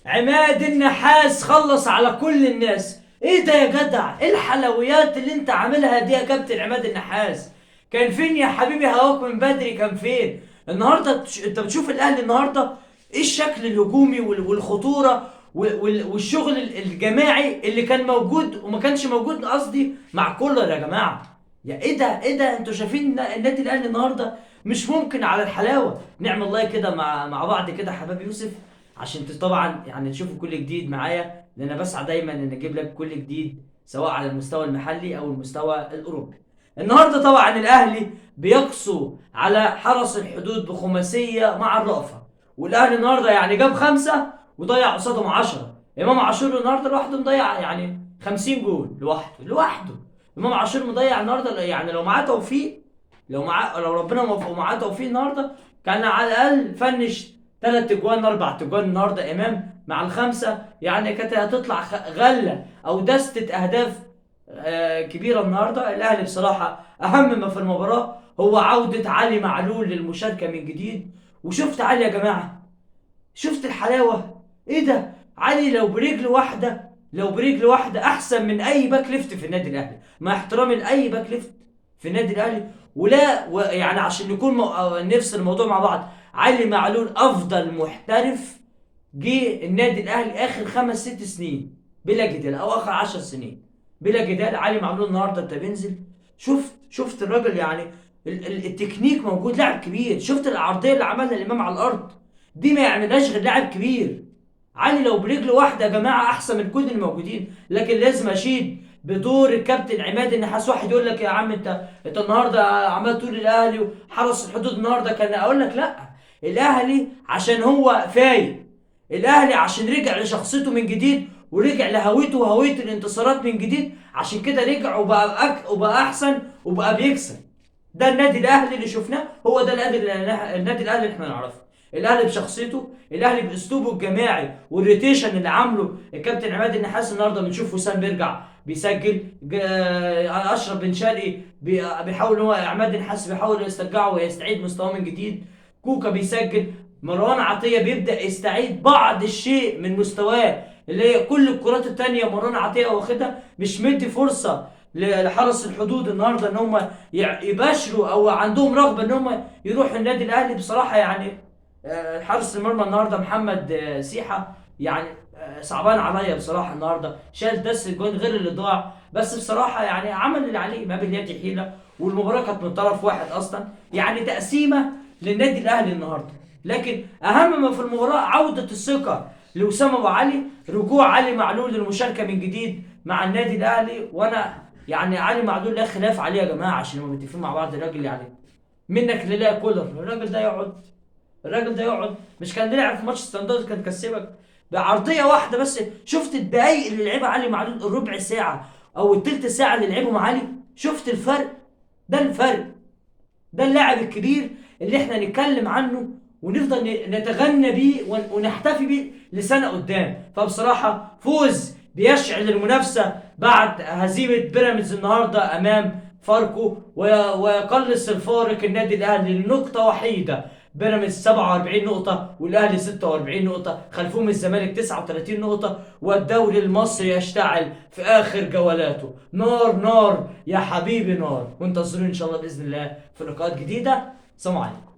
عماد النحاس خلص على كل الناس. ايه ده يا جدع؟ ايه الحلويات اللي انت عاملها دي يا كابتن عماد النحاس؟ كان فين يا حبيبي هواك من بدري؟ كان فين النهارده؟ انت بتشوف الاهلي النهارده ايه الشكل الهجومي والخطوره والشغل الجماعي اللي كان موجود وما كانش موجود، قصدي مع كولر يا جماعه. يا ايه ده انتوا شايفين النادي الاهلي النهارده؟ مش ممكن على الحلاوه. نعمل لايك كده مع بعض كده حباب يوسف، عشان طبعا يعني تشوفوا كل جديد معايا، لان انا بسعى دايما ان اجيب لك كل جديد سواء على المستوى المحلي او المستوى الاوروبي. النهارده طبعا الاهلي بيقسو على حرس الحدود بخماسيه مع الرأفة، والاهلي النهارده يعني جاب خمسه وضيع قصادهم 10. امام عاشور النهارده لوحده مضيع يعني 50 جول لوحده. امام عاشور مضيع النهارده، يعني لو معاه توفيق، لو ربنا موفقه ومعاه توفيق النهارده كان على الاقل فنش 3 اجوان 4 اجوان النهارده امام مع الخمسه، يعني كانت هتطلع غله او دسته اهداف كبيره النهارده. الاهلي بصراحه اهم ما في المباراه هو عوده علي معلول للمشاركه من جديد. وشفت علي يا جماعه؟ شفت الحلاوه؟ ايه ده؟ علي لو برجل واحده احسن من اي باك ليفت في النادي الاهلي، مع احترامي لاي باك ليفت في النادي الاهلي. يعني عشان نكون نفس الموضوع مع بعض، علي معلول افضل محترف جه النادي الاهلي اخر 5 6 سنين بلا جدال، او اخر 10 سنين بلا جدال. علي معلول النهارده انت بينزل، شفت الراجل يعني، التكنيك موجود، لاعب كبير. شفت العرضيه اللي عملها الامام على الارض؟ دي ما يعملهاش غير لاعب كبير. علي لو برجل واحده يا جماعه احسن من كل الموجودين، لكن لازم اشيد بدور الكابتن عماد النحاس. واحد يقول لك يا عم انت النهارده عمال تقول الاهلي وحرس الحدود النهارده، كان اقول لك لا. الاهلي عشان هو فايق، الاهلي عشان رجع لشخصيته من جديد ورجع لهويته وهويه الانتصارات من جديد، عشان كده رجع وبقى احسن وبقى بيكسب. ده النادي الاهلي اللي شفناه، هو ده النادي الاهلي اللي احنا نعرفه. الاهلي بشخصيته، الاهلي باسلوبه الجماعي والروتيشن اللي عامله الكابتن عماد النحاس. النهارده بنشوف وسام بيرجع بيسجل، اشرف بن شرقي بيحاول، هو عماد النحاس بيحاول يسترجعه ويستعيد مستواه من جديد. كوكا بيسجل، مروان عطيه بيبدا يستعيد بعض الشيء من مستواه، اللي هي كل الكرات التانية مروان عطيه واخدها، مش مدي فرصه لحرس الحدود النهارده ان هم يباشروا او عندهم رغبه ان هم يروحوا النادي الاهلي بصراحه. يعني حارس المرمى النهارده محمد سيحه، يعني صعبان عليا بصراحه. النهارده شال دس الجون غير اللي ضاع، بس بصراحه يعني عمل اللي عليه، ما باليد حيله. والمباراه كانت من طرف واحد اصلا، يعني تقسيمه للنادي الاهلي النهارده. لكن اهم ما في المباراه عوده الثقه لاسامه ابو علي، رجوع علي معلول للمشاركه من جديد مع النادي الاهلي. وانا يعني علي معلول لا خلاف عليه يا جماعه، عشان نبقى متفقين مع بعض. الراجل يعني منك لله كولر، الراجل ده يقعد مش كان بيلعب في ماتش ستاند داونز كان كسبك بعرضيه واحده بس؟ شفت الدقايق اللي لعبها علي معلول، الربع ساعه او التلت ساعه اللي لعبهم علي؟ شفت الفرق؟ ده الفرق، ده اللاعب الكبير اللي احنا نتكلم عنه ونفضل نتغنى بيه ونحتفي بيه لسنه قدام. فبصراحه فوز بيشعل المنافسه بعد هزيمه بيراميدز النهارده امام فاركو، ويقلص الفارق النادي الاهلي لنقطه وحيده. بيراميدز 47 نقطة والأهلي 46 نقطة، خلفهم الزمالك 39 نقطة، والدوري المصري يشتعل في آخر جولاته. نار نار يا حبيبي نار، وانتظروني إن شاء الله بإذن الله في لقاءات جديدة. سلام عليكم.